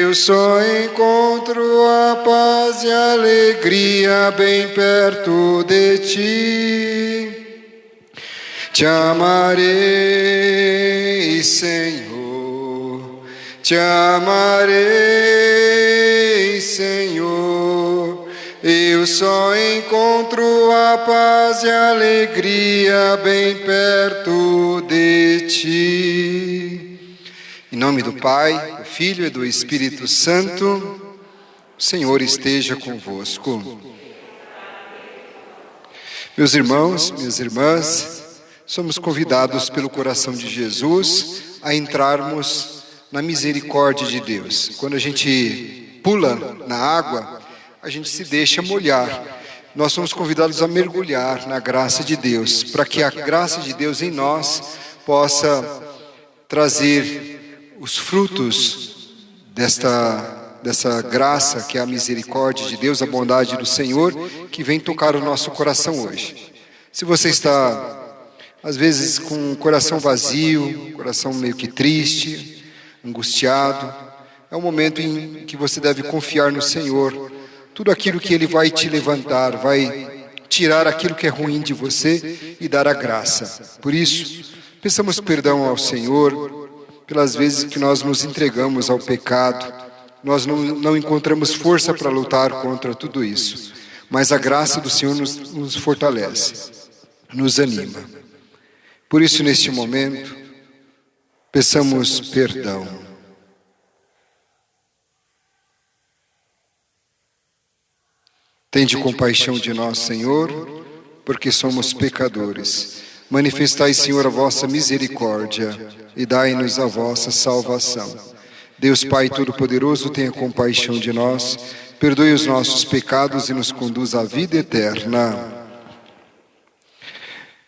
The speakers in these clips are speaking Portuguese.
Eu só encontro a paz e a alegria bem perto de ti. Te amarei, Senhor, te amarei, Senhor. Eu só encontro a paz e a alegria bem perto de ti. Em nome do Pai, do Filho e do Espírito Santo, o Senhor esteja convosco. Meus irmãos, minhas irmãs, somos convidados pelo coração de Jesus a entrarmos na misericórdia de Deus. Quando a gente pula na água, a gente se deixa molhar. Nós somos convidados a mergulhar na graça de Deus, para que a graça de Deus em nós possa trazer os frutos dessa graça, que é a misericórdia de Deus, a bondade do Senhor, que vem tocar o nosso coração hoje. Se você está, às vezes, com o coração vazio, coração meio que triste, angustiado, é um momento em que você deve confiar no Senhor. Tudo aquilo que Ele vai te levantar, vai tirar aquilo que é ruim de você e dar a graça. Por isso, peçamos perdão ao Senhor pelas vezes que nós nos entregamos ao pecado. Nós não encontramos força para lutar contra tudo isso. Mas a graça do Senhor nos fortalece, nos anima. Por isso, neste momento, peçamos perdão. Tende compaixão de nós, Senhor, porque somos pecadores. Manifestai, Senhor, a vossa misericórdia e dai-nos a vossa salvação. Deus Pai Todo-Poderoso, tenha compaixão de nós, perdoe os nossos pecados e nos conduz à vida eterna.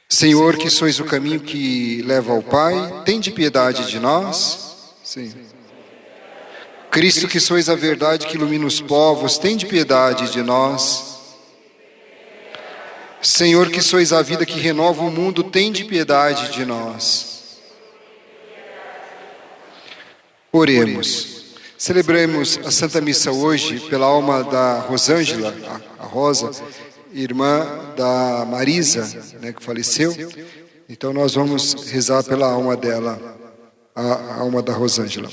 Senhor, que sois o caminho que leva ao Pai, tende piedade de nós. Sim. Cristo, que sois a verdade que ilumina os povos, tende piedade de nós. Senhor, que sois a vida que renova o mundo, tende piedade de nós. Oremos. Celebremos a Santa Missa hoje pela alma da Rosângela, a Rosa, irmã da Marisa, que faleceu. Então nós vamos rezar pela alma dela, a alma da Rosângela.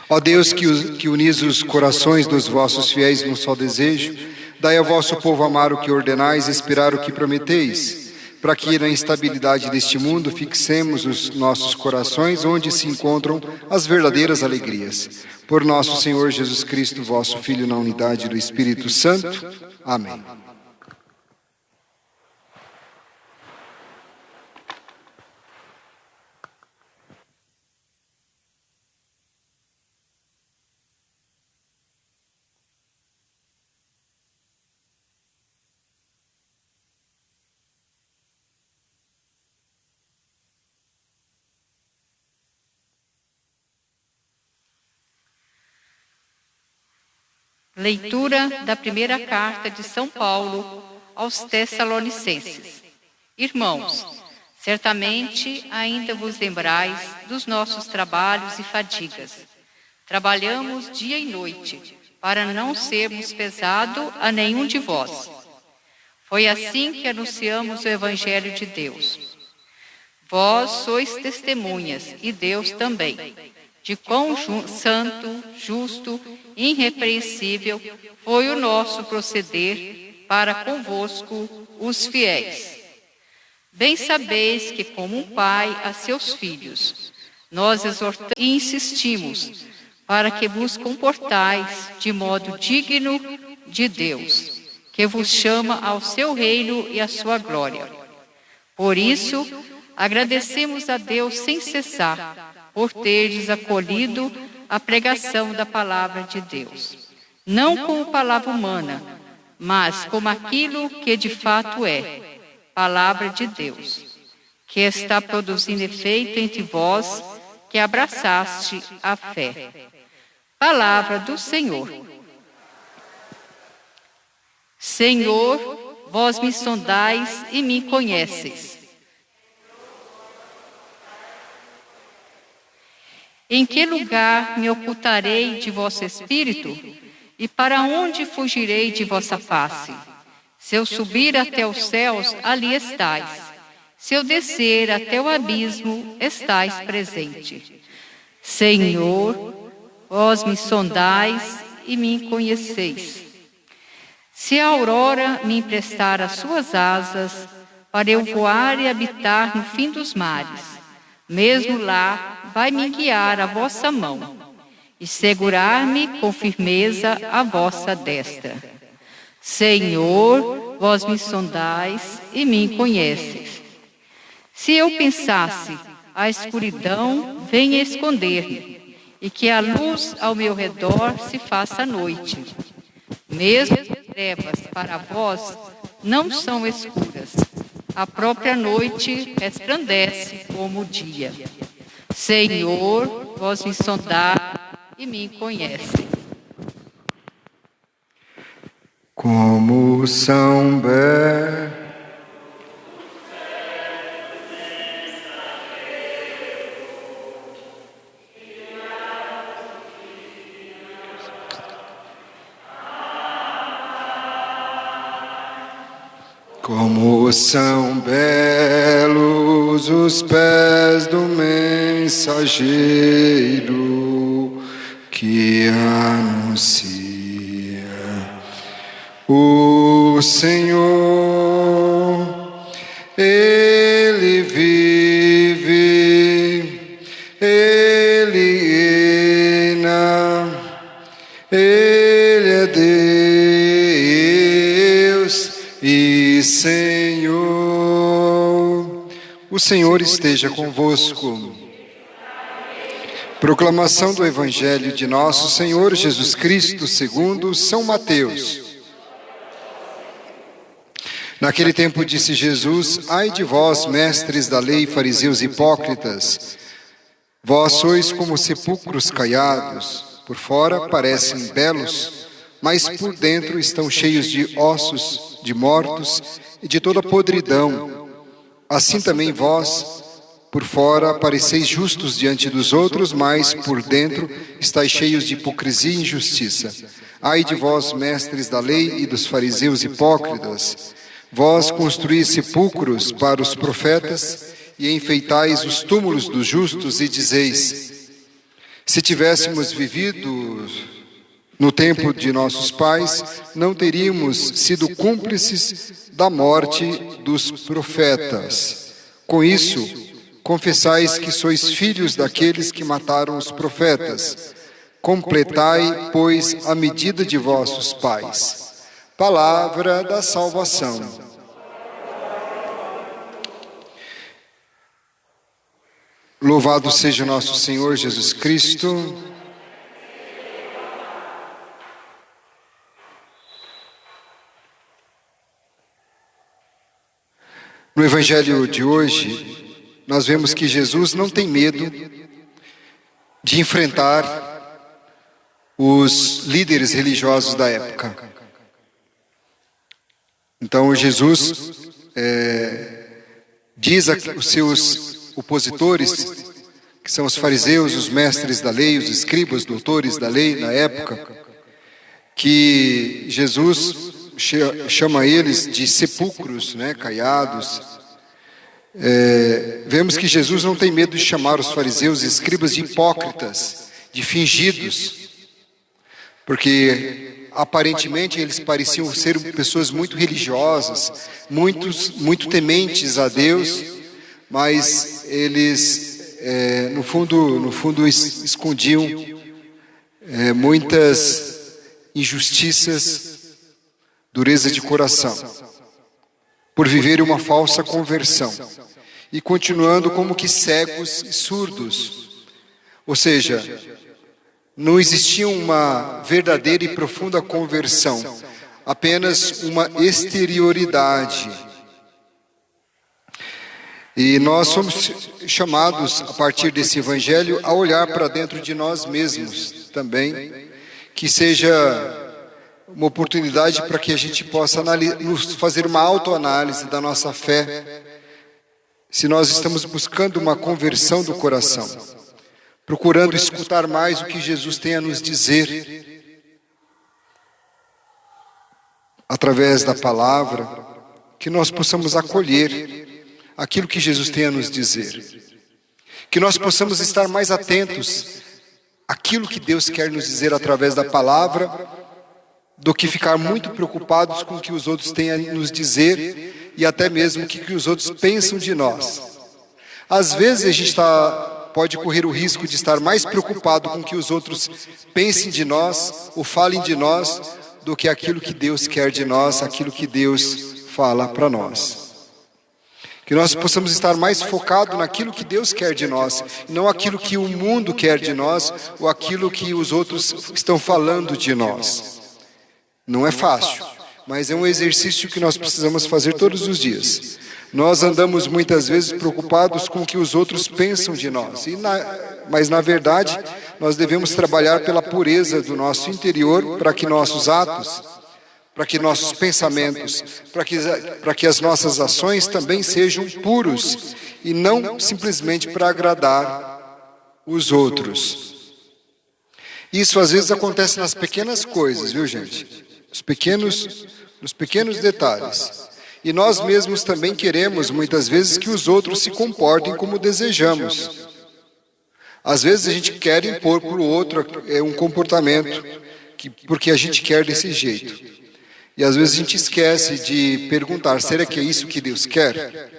Ó Deus, que unis os corações dos vossos fiéis num só desejo, dai ao vosso povo amar o que ordenais e esperar o que prometeis, para que na instabilidade deste mundo fixemos os nossos corações onde se encontram as verdadeiras alegrias. Por nosso Senhor Jesus Cristo, vosso Filho, na unidade do Espírito Santo. Amém. Leitura da primeira carta de São Paulo aos Tessalonicenses. Irmãos, certamente ainda vos lembrais dos nossos trabalhos e fadigas. Trabalhamos dia e noite, para não sermos pesado a nenhum de vós. Foi assim que anunciamos o Evangelho de Deus. Vós sois testemunhas, e Deus também, de quão santo, justo, irrepreensível foi o nosso proceder para convosco, os fiéis. Bem sabeis que, como um pai a seus filhos, nós exortamos e insistimos para que vos comportais de modo digno de Deus, que vos chama ao seu reino e à sua glória. Por isso, agradecemos a Deus sem cessar, por terdes acolhido a pregação da palavra de Deus, não como palavra humana, mas como aquilo que de fato é, palavra de Deus, que está produzindo efeito entre vós, que abraçaste a fé. Palavra do Senhor. Senhor, vós me sondais e me conheceis. Em que lugar me ocultarei de vosso espírito? E para onde fugirei de vossa face? Se eu subir até os céus, ali estais. Se eu descer até o abismo, estais presente. Senhor, vós me sondais e me conheceis. Se a aurora me emprestar as suas asas, para eu voar e habitar no fim dos mares, mesmo lá vai me guiar a vossa mão, e segurar-me com firmeza a vossa destra. Senhor, vós me sondais e me conheces. Se eu pensasse, a escuridão venha esconder-me, e que a luz ao meu redor se faça noite. Mesmo as trevas para vós não são escuras. A própria noite resplandece como o dia. Senhor, vós me sondais e me conhecem. Como São Belo. Como são belos os pés do mensageiro que anuncia o Senhor. Ele vive, ele reina, ele é Deus e Senhor. O Senhor esteja convosco. Proclamação do Evangelho de nosso Senhor Jesus Cristo segundo São Mateus. Naquele tempo disse Jesus: ai de vós, mestres da lei, fariseus hipócritas, vós sois como sepulcros caiados, por fora parecem belos, mas por dentro estão cheios de ossos de mortos e de toda podridão. Assim também vós, por fora, pareceis justos diante dos outros, mas por dentro estáis cheios de hipocrisia e injustiça. Ai de vós, mestres da lei e dos fariseus hipócritas, vós construís sepulcros para os profetas e enfeitais os túmulos dos justos e dizeis: se tivéssemos vivido no tempo de nossos pais, não teríamos sido cúmplices da morte dos profetas. Com isso, confessais que sois filhos daqueles que mataram os profetas. Completai, pois, a medida de vossos pais. Palavra da salvação. Louvado seja nosso Senhor Jesus Cristo. No Evangelho de hoje, nós vemos que Jesus não tem medo de enfrentar os líderes religiosos da época. Então Jesus diz aos seus opositores, que são os fariseus, os mestres da lei, os escribas, doutores da lei na época, que Jesus chama eles de sepulcros, caiados. Vemos que Jesus não tem medo de chamar os fariseus e escribas de hipócritas, de fingidos, porque aparentemente eles pareciam ser pessoas muito religiosas, muito tementes a Deus, mas eles no fundo escondiam muitas injustiças, dureza de coração, por viver uma falsa conversão e continuando como que cegos e surdos. Ou seja, não existia uma verdadeira e profunda conversão, apenas uma exterioridade. E nós somos chamados, a partir desse Evangelho, a olhar para dentro de nós mesmos também, que seja uma oportunidade para que a gente possa fazer uma autoanálise da nossa fé, se nós estamos buscando uma conversão do coração. procurando escutar mais o que Jesus tem a nos dizer, através da palavra, que nós possamos acolher aquilo que Jesus tem a nos dizer. Que nós possamos estar mais atentos àquilo que Deus quer nos dizer através da palavra, do que ficar muito preocupados com o que os outros têm a nos dizer e até mesmo o que os outros pensam de nós. Às vezes a gente pode correr o risco de estar mais preocupado com o que os outros pensem de nós ou falem de nós do que aquilo que Deus quer de nós, aquilo que Deus fala para nós. Que nós possamos estar mais focados naquilo que Deus quer de nós, não aquilo que o mundo quer de nós ou aquilo que os outros estão falando de nós. Não é fácil, mas é um exercício que nós precisamos fazer todos os dias. Nós andamos muitas vezes preocupados com o que os outros pensam de nós, mas na verdade nós devemos trabalhar pela pureza do nosso interior para que nossos atos, para que nossos pensamentos, para que as nossas ações também sejam puros e não simplesmente para agradar os outros. Isso às vezes acontece nas pequenas coisas, viu, gente? Nos pequenos detalhes. E nós mesmos também queremos, muitas vezes, que os outros se comportem como desejamos. Às vezes a gente quer impor para o outro um comportamento, porque a gente quer desse jeito. E às vezes a gente esquece de perguntar, será que é isso que Deus quer?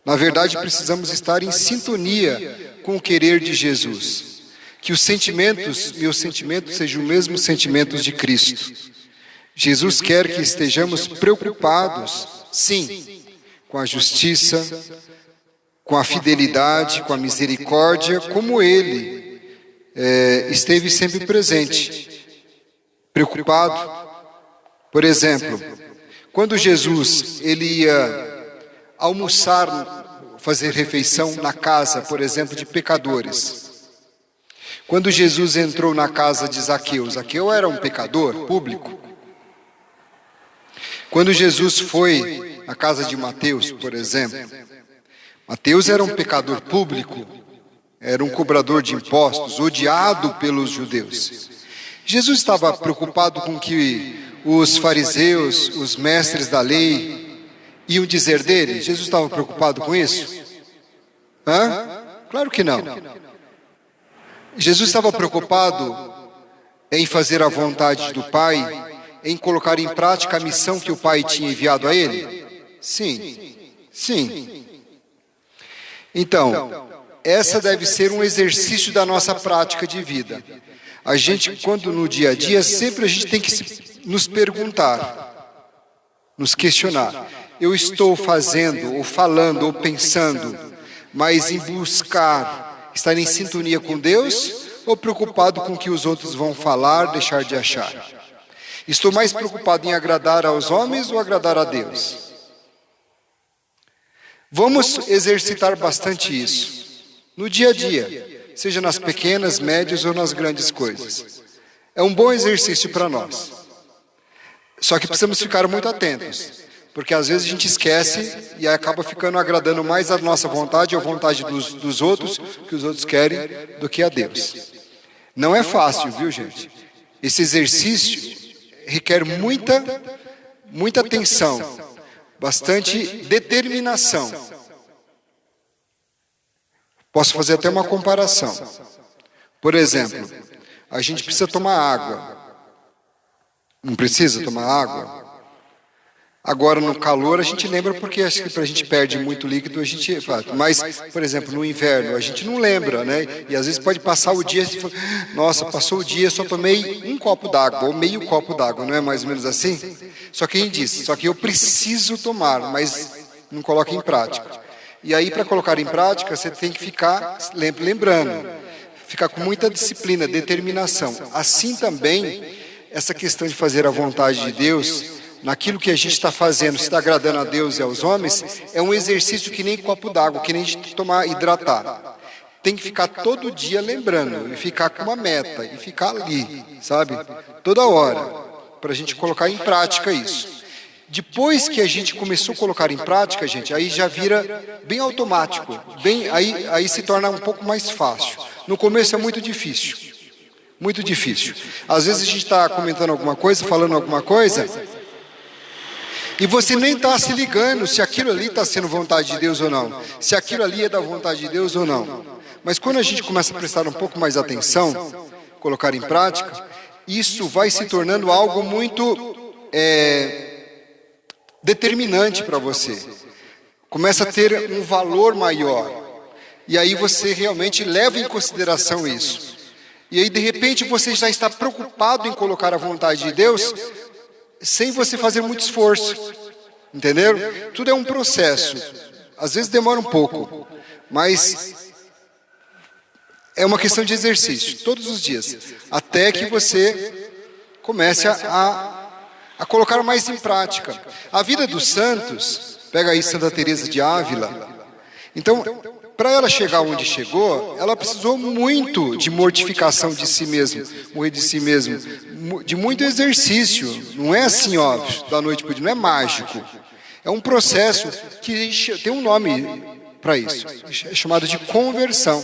Na verdade, precisamos estar em sintonia com o querer de Jesus. Que os sentimentos, meus sentimentos, sejam os mesmos sentimentos de Cristo. Jesus quer que estejamos preocupados, sim, com a justiça, com a fidelidade, com a misericórdia, como Ele esteve sempre presente, preocupado. Por exemplo, quando Jesus ele ia almoçar, fazer refeição na casa, por exemplo, de pecadores. Quando Jesus entrou na casa de Zaqueu, Zaqueu era um pecador público. Quando Jesus foi à casa de Mateus, por exemplo, Mateus era um pecador público, era um cobrador de impostos, odiado pelos judeus. Jesus estava preocupado com que os fariseus, os mestres da lei, iam dizer dele? Jesus estava preocupado com isso? Claro que não. Jesus estava preocupado em fazer a vontade do Pai, em colocar em prática a missão que o Pai tinha enviado a ele? Sim, sim. Então, essa deve ser um exercício da nossa prática de vida. A gente, quando no dia a dia, sempre a gente tem que nos perguntar, nos questionar. Eu estou fazendo, ou falando, ou pensando, mas em buscar, estar em sintonia com Deus, ou preocupado com o que os outros vão falar, deixar de achar? Estou mais preocupado em agradar aos homens ou agradar a Deus? Vamos exercitar bastante isso, no dia a dia, seja nas pequenas, médias ou nas grandes coisas. É um bom exercício para nós. Só que precisamos ficar muito atentos, porque às vezes a gente esquece e acaba ficando agradando mais a nossa vontade ou a vontade dos outros, que os outros querem, do que a Deus. Não é fácil, viu, gente? Esse exercício requer muita atenção, bastante determinação. Posso fazer até uma comparação. Por exemplo, a gente precisa tomar água. Não precisa tomar água? Agora, no calor, a gente lembra porque acho que para a gente perde muito líquido, a gente faz. Mas, por exemplo, no inverno, a gente não lembra, né? E às vezes pode passar o dia, nossa, passou o dia, só tomei um copo d'água, ou meio copo d'água, não é mais ou menos assim? Só que a gente diz, só que eu preciso tomar, mas não coloca em prática. E aí, para colocar em prática, você tem que ficar lembrando, ficar com muita disciplina, determinação. Assim também, essa questão de fazer a vontade de Deus, naquilo que a gente está fazendo, se está agradando a Deus e aos homens, é um exercício que nem copo d'água, que nem a gente tomar, hidratar. Tem que ficar todo dia lembrando, e ficar com uma meta, e ficar ali, sabe? Toda hora, para a gente colocar em prática isso. Depois que a gente começou a colocar em prática, gente, aí já vira bem automático, aí se torna um pouco mais fácil. No começo é muito difícil. Muito difícil. Às vezes a gente está comentando alguma coisa, falando alguma coisa, e você nem está se ligando se aquilo ali está sendo vontade de Deus ou não. Se aquilo ali é da vontade de Deus ou não. Mas quando a gente começa a prestar um pouco mais atenção, colocar em prática, isso vai se tornando algo muito determinante para você. Começa a ter um valor maior. E aí você realmente leva em consideração isso. E aí de repente você já está preocupado em colocar a vontade de Deus sem você fazer muito esforço. Entenderam? Tudo é um processo. Às vezes demora um pouco, mas é uma questão de exercício, todos os dias, até que você comece a colocar mais em prática. A vida dos santos, pega aí Santa Teresa de Ávila. Então, para ela chegar onde chegou, ela precisou muito de mortificação de si mesmo, morrer de si mesmo, de muito exercício. Não é assim, óbvio, da noite para o dia, não é mágico. É um processo que tem um nome para isso, é chamado de conversão.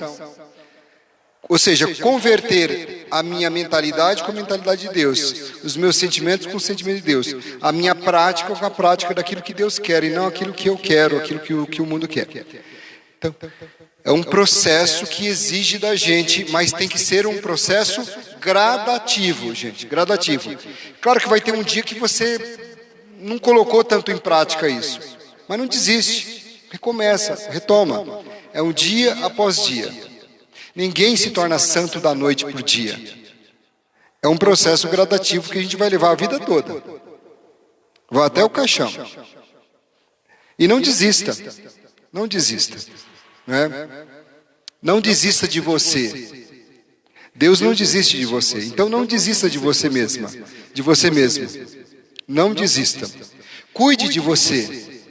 Ou seja, converter a minha mentalidade com a mentalidade de Deus, os meus sentimentos com o sentimento de Deus, a minha prática com a prática daquilo que Deus quer e não aquilo que eu quero, aquilo que o mundo quer. Então, é um processo que exige da gente, mas tem que ser um processo gradativo, gente, gradativo. Claro que vai ter um dia que você não colocou tanto em prática isso, mas não desiste, recomeça, retoma. É um dia após dia. Ninguém se torna santo da noite por dia. É um processo gradativo que a gente vai levar a vida toda. Vai até o caixão. E não desista. Não desista. Né? Não desista de você. Deus não desiste de você. Então não desista de você mesma. De você mesmo. Não desista. Cuide de você.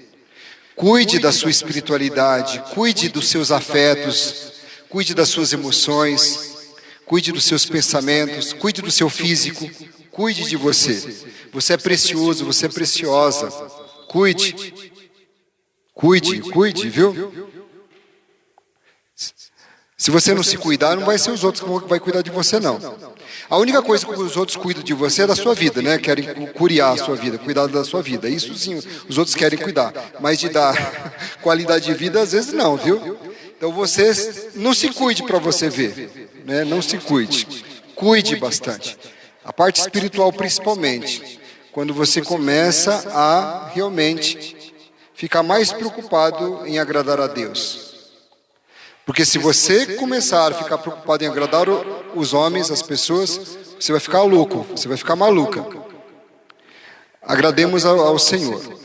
Cuide da sua espiritualidade. Cuide dos seus afetos. Cuide das suas emoções, cuide dos seus pensamentos, cuide do seu físico, cuide de você. Você é precioso, você é preciosa. Cuide, viu? Se você não se cuidar, não vai ser os outros que vão cuidar de você, não. A única coisa que os outros cuidam de você é da sua vida, né? Querem curiar a sua vida, cuidar da sua vida. Isso sim, os outros querem cuidar. Mas de dar qualidade de vida, às vezes não, viu? Então você não se cuide para você ver, né? Não se cuide. Cuide bastante. A parte espiritual principalmente. Quando você começa a realmente ficar mais preocupado em agradar a Deus. Porque se você começar a ficar preocupado em agradar os homens, as pessoas, você vai ficar louco, você vai ficar maluca. Agrademos ao Senhor.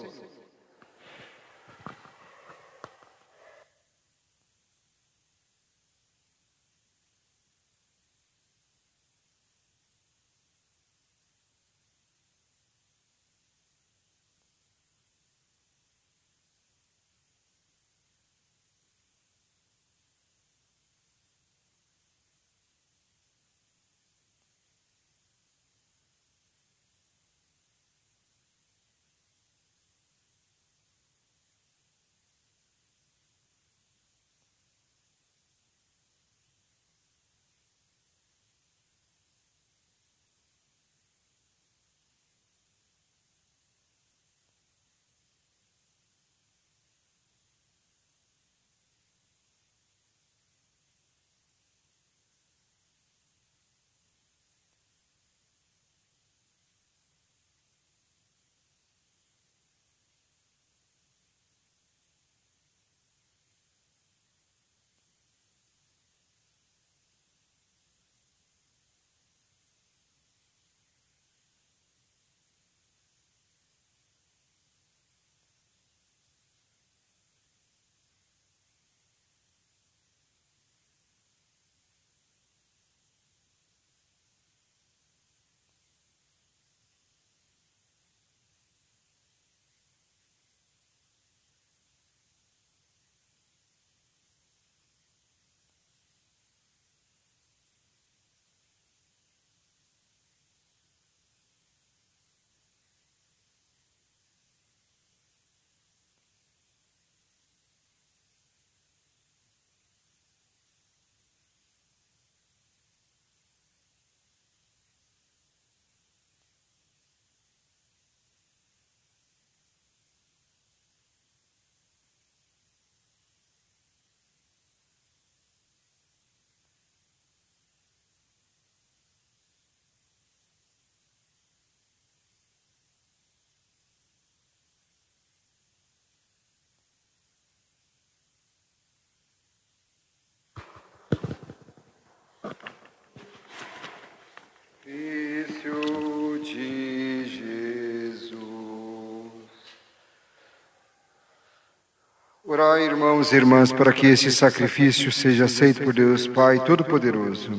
Orai, irmãos e irmãs, para que esse sacrifício seja aceito por Deus Pai Todo-Poderoso.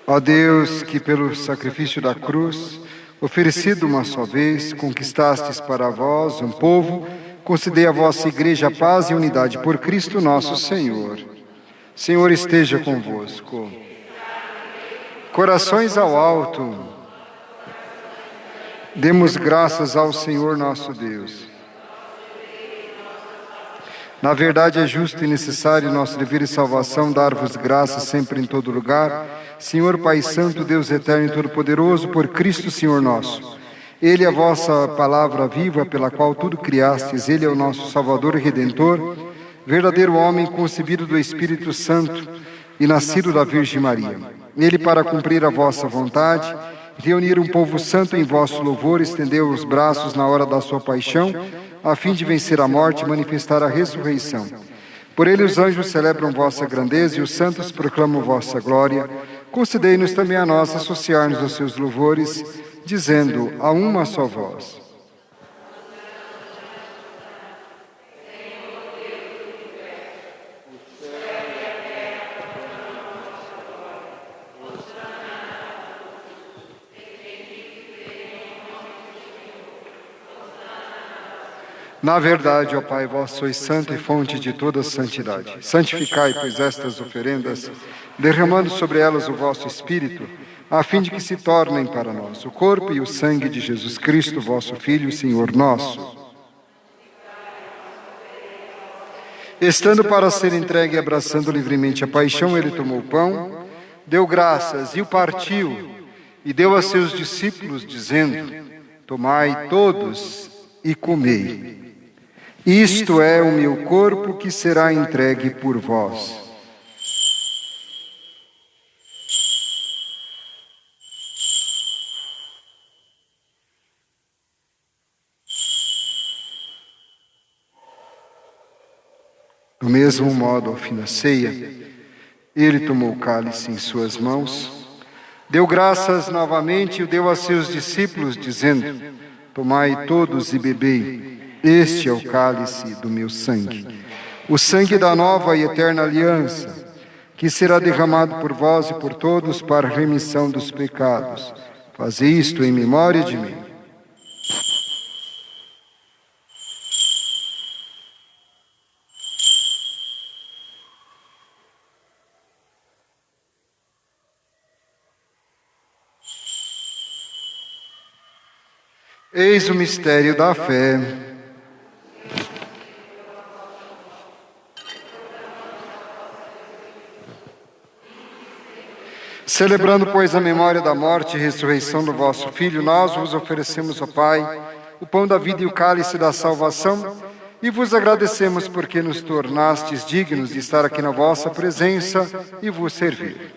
Ó Deus, que pelo sacrifício da cruz, oferecido uma só vez, conquistastes para vós um povo, concedei à vossa Igreja a paz e unidade por Cristo nosso Senhor. Senhor esteja convosco. Corações ao alto. Demos graças ao Senhor nosso Deus. Na verdade é justo e necessário nosso dever e salvação dar-vos graças sempre em todo lugar, Senhor Pai Santo, Deus eterno e todo-poderoso, por Cristo Senhor nosso. Ele é a vossa palavra viva, pela qual tudo criastes. Ele é o nosso Salvador e Redentor, verdadeiro homem concebido do Espírito Santo e nascido da Virgem Maria. Ele, para cumprir a vossa vontade, reunir um povo santo em vosso louvor, estendeu os braços na hora da sua paixão, a fim de vencer a morte e manifestar a ressurreição. Por ele os anjos celebram vossa grandeza e os santos proclamam vossa glória. Concedei-nos também a nós associar-nos aos seus louvores, dizendo a uma só voz: Na verdade, ó Pai, vós sois santo e fonte de toda santidade. Santificai, pois, estas oferendas, derramando sobre elas o vosso Espírito, a fim de que se tornem para nós o corpo e o sangue de Jesus Cristo, vosso Filho, Senhor nosso. Estando para ser entregue e abraçando livremente a paixão, ele tomou o pão, deu graças e o partiu, e deu a seus discípulos, dizendo: Tomai todos e comei. Isto é o meu corpo que será entregue por vós. Do mesmo modo, ao fim da ceia, ele tomou o cálice em suas mãos, deu graças novamente e o deu a seus discípulos, dizendo: Tomai todos e bebei. Este é o cálice do meu sangue, o sangue da nova e eterna aliança, que será derramado por vós e por todos para a remissão dos pecados. Fazei isto em memória de mim. Eis o mistério da fé. Celebrando, pois, a memória da morte e ressurreição do vosso Filho, nós vos oferecemos, ó Pai, o pão da vida e o cálice da salvação, e vos agradecemos porque nos tornastes dignos de estar aqui na vossa presença e vos servir.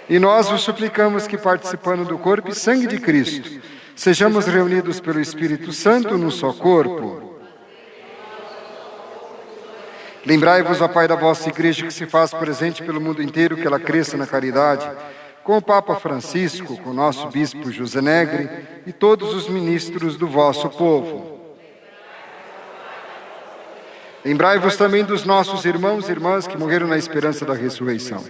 E nós vos suplicamos que, participando do corpo e sangue de Cristo, sejamos reunidos pelo Espírito Santo num só corpo. Lembrai-vos, ó Pai, da vossa Igreja que se faz presente pelo mundo inteiro, que ela cresça na caridade, com o Papa Francisco, com o nosso Bispo José Negre e todos os ministros do vosso povo. Lembrai-vos também dos nossos irmãos e irmãs que morreram na esperança da ressurreição.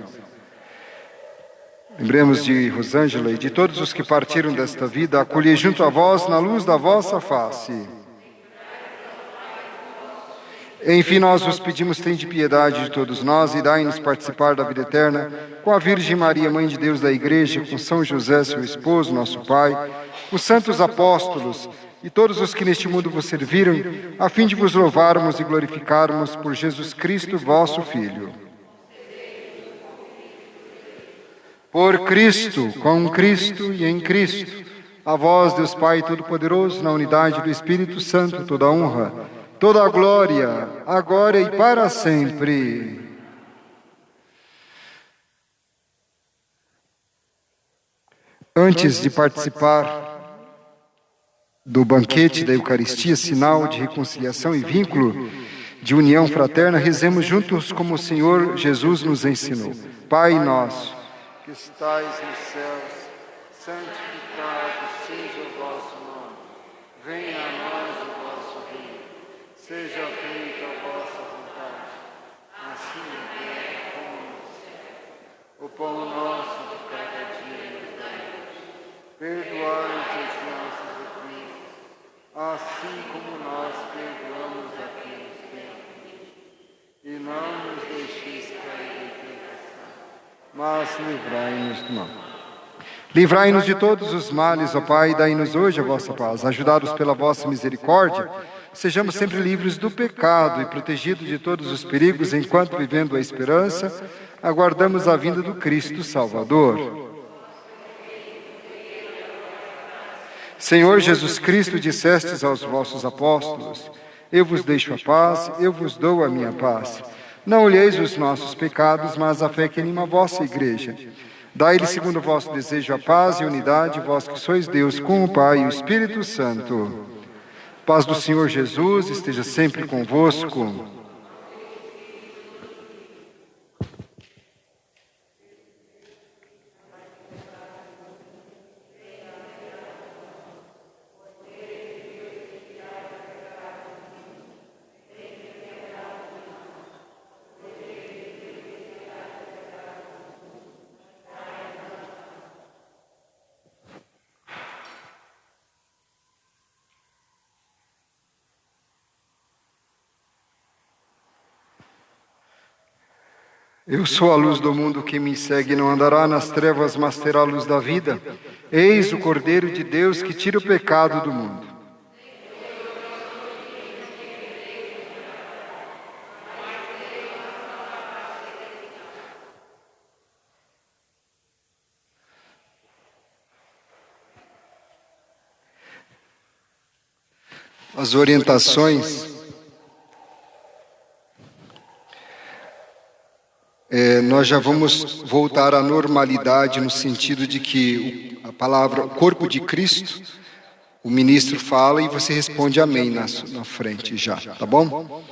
Lembremos de Rosângela e de todos os que partiram desta vida, acolhei junto a vós na luz da vossa face. Enfim, nós vos pedimos, tende piedade de todos nós e dai-nos participar da vida eterna com a Virgem Maria, Mãe de Deus da Igreja, com São José, seu esposo, nosso Pai, com os santos apóstolos e todos os que neste mundo vos serviram, a fim de vos louvarmos e glorificarmos por Jesus Cristo, vosso Filho. Por Cristo, com Cristo e em Cristo, a vós, Deus Pai Todo-Poderoso, na unidade do Espírito Santo, toda a honra, toda a glória, agora e para sempre. Antes de participar do banquete da Eucaristia, sinal de reconciliação e vínculo de união fraterna, rezemos juntos como o Senhor Jesus nos ensinou. Pai nosso, que estais nos céus, santificado seja o vosso nome. Venha a nós o vosso reino. Seja feita a vossa vontade, assim na terra como no céu. O pão nosso de cada dia nos dai hoje. Perdoai-nos as nossas ofensas, assim como nós perdoamos a quem nos tem ofendido. E não nos deixeis cair em tentação, mas livrai-nos do mal. Livrai-nos de todos os males, ó Pai, e dai-nos hoje a vossa paz. Ajudados pela vossa misericórdia, sejamos sempre livres do pecado e protegidos de todos os perigos, enquanto, vivendo a esperança, aguardamos a vinda do Cristo Salvador. Senhor Jesus Cristo, dissestes aos vossos apóstolos: eu vos deixo a paz, eu vos dou a minha paz. Não olheis os nossos pecados, mas a fé que anima a vossa igreja. Dai-lhe, segundo o vosso desejo, a paz e a unidade, vós que sois Deus, com o Pai e o Espírito Santo. Paz do Senhor Jesus esteja sempre convosco. Eu sou a luz do mundo, que me segue não andará nas trevas, mas terá a luz da vida. Eis o Cordeiro de Deus que tira o pecado do mundo. As orientações nós já vamos voltar à normalidade, no sentido de que a palavra, o corpo de Cristo, o ministro fala e você responde amém na frente já, tá bom?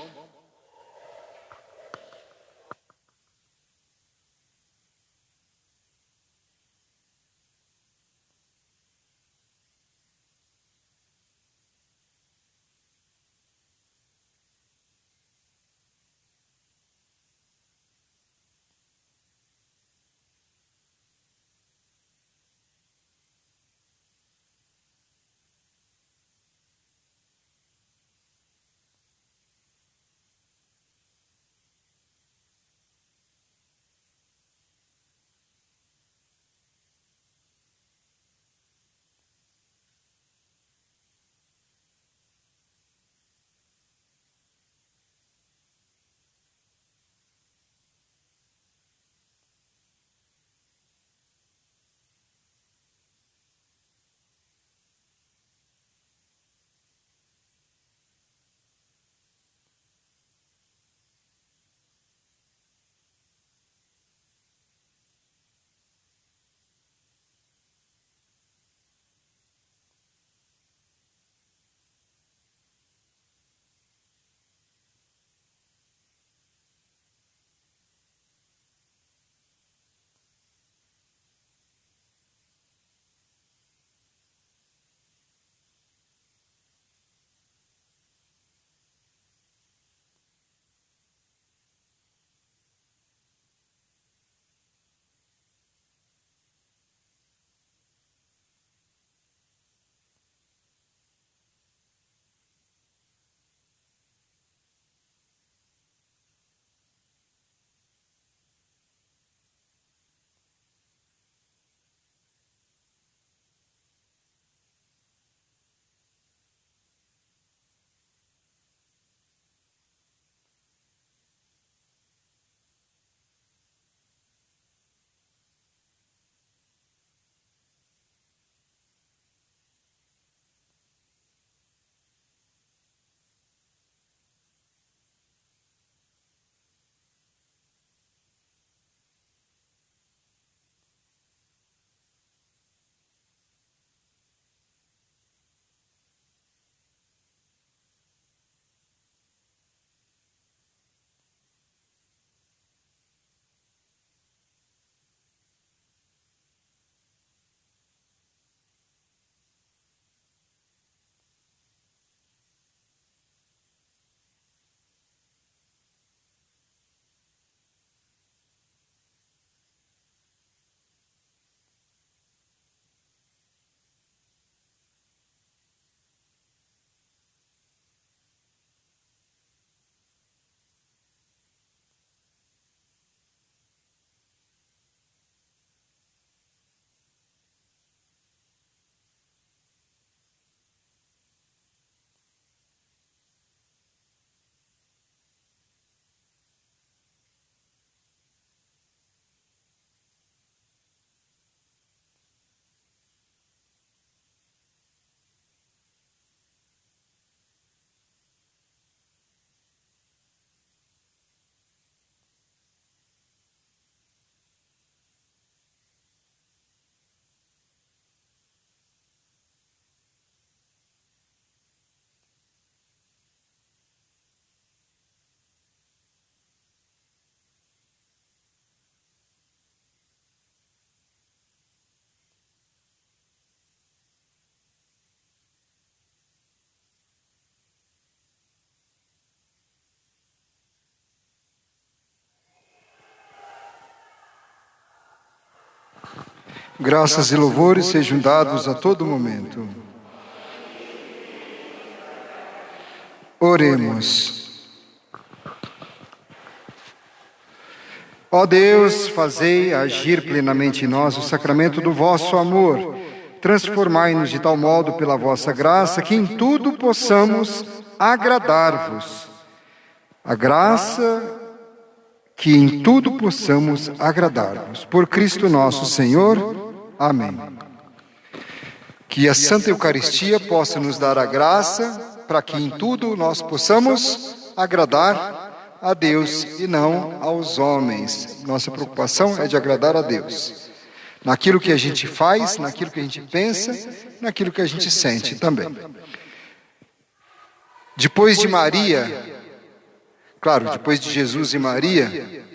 Graças e louvores sejam dados a todo momento. Oremos. Ó Deus, fazei agir plenamente em nós o sacramento do vosso amor. Transformai-nos de tal modo pela vossa graça que em tudo possamos agradar-vos. A graça que em tudo possamos agradar-vos. Por Cristo nosso Senhor. Amém. Que a Santa Eucaristia possa nos dar a graça para que em tudo nós possamos agradar a Deus e não aos homens. Nossa preocupação é de agradar a Deus. Naquilo que a gente faz, naquilo que a gente pensa, naquilo que a gente sente também. Depois de Maria, claro, depois de Jesus e Maria,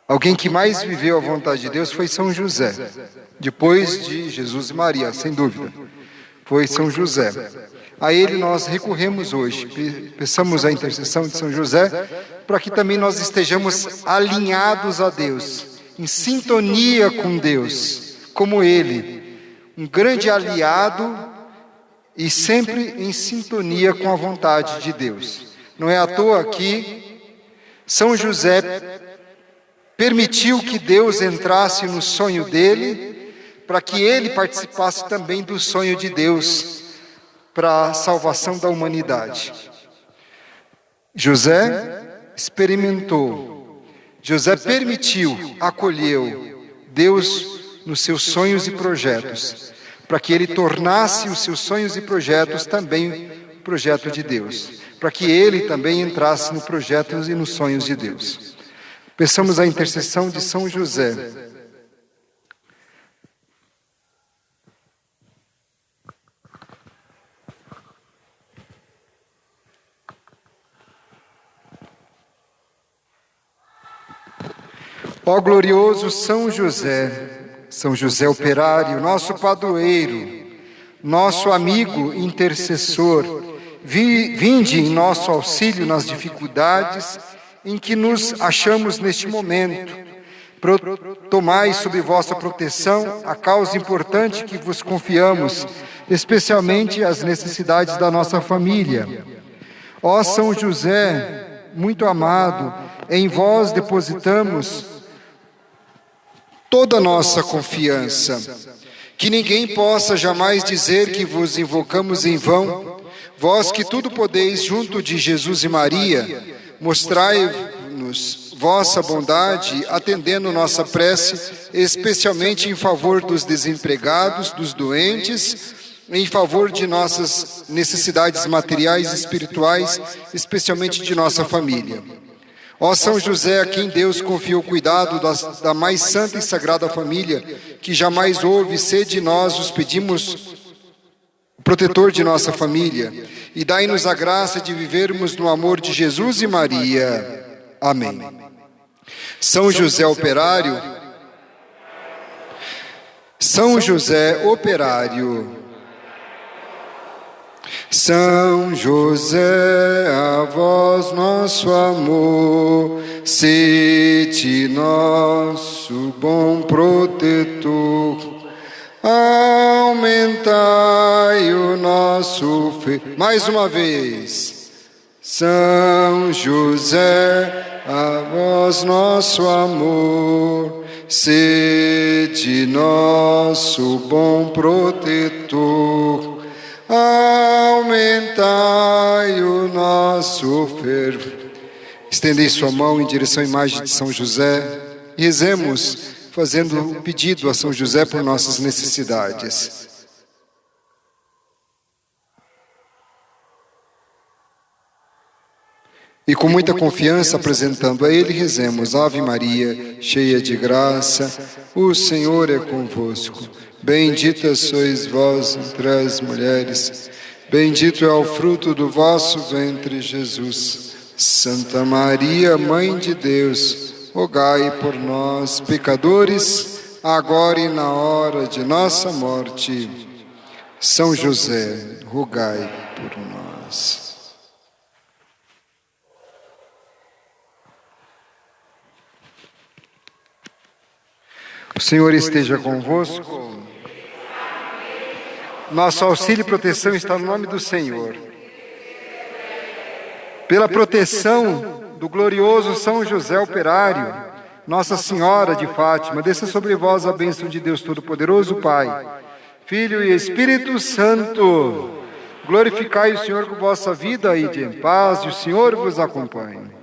alguém que mais viveu a vontade de Deus foi São José. Depois de Jesus e Maria, sem dúvida, foi São José. A ele nós recorremos hoje, peçamos a intercessão de São José, para que também nós estejamos alinhados a Deus, em sintonia com Deus, como ele, um grande aliado e sempre em sintonia com a vontade de Deus. Não é à toa que São José permitiu que Deus entrasse no sonho dele, para que ele participasse também do sonho de Deus para a salvação da humanidade. José experimentou, José permitiu, acolheu Deus nos seus sonhos e projetos, para que ele tornasse os seus sonhos e projetos também projeto de Deus, para que ele também entrasse no projeto e nos sonhos de Deus. Peçamos a intercessão de São José. Ó glorioso São José operário, nosso padroeiro, nosso amigo intercessor, vinde em nosso auxílio nas dificuldades em que nos achamos neste momento. Tomai sob vossa proteção a causa importante que vos confiamos, especialmente as necessidades da nossa família. Ó São José, muito amado, em vós depositamos toda a nossa confiança. Que ninguém possa jamais dizer que vos invocamos em vão. Vós que tudo podeis junto de Jesus e Maria, mostrai-nos vossa bondade, atendendo nossa prece, especialmente em favor dos desempregados, dos doentes, em favor de nossas necessidades materiais e espirituais, especialmente de nossa família. Ó São José, a quem Deus confiou o cuidado da mais santa e sagrada família, que jamais houve sede de nós, os pedimos o protetor de nossa família, e dai-nos a graça de vivermos no amor de Jesus e Maria. Amém. São José operário, São José operário, São José, a vós nosso amor, sede nosso bom protetor. Aumentai o nosso mais uma vez. São José, a vós nosso amor, sede nosso bom protetor. Aumentai o nosso fervor. Estendei sua mão em direção à imagem de São José e rezemos, fazendo um pedido a São José por nossas necessidades. E com muita confiança, apresentando a Ele, rezemos: Ave Maria, cheia de graça, o Senhor é convosco. Bendita sois vós entre as mulheres, bendito é o fruto do vosso ventre, Jesus. Santa Maria, Mãe de Deus, rogai por nós, pecadores, agora e na hora de nossa morte. São José, rogai por nós. O Senhor esteja convosco. Nosso auxílio e proteção está no nome do Senhor. Pela proteção do glorioso São José Operário, Nossa Senhora de Fátima, desça sobre vós a bênção de Deus Todo-Poderoso, Pai, Filho e Espírito Santo. Glorificai o Senhor com vossa vida e de em paz, e o Senhor vos acompanhe.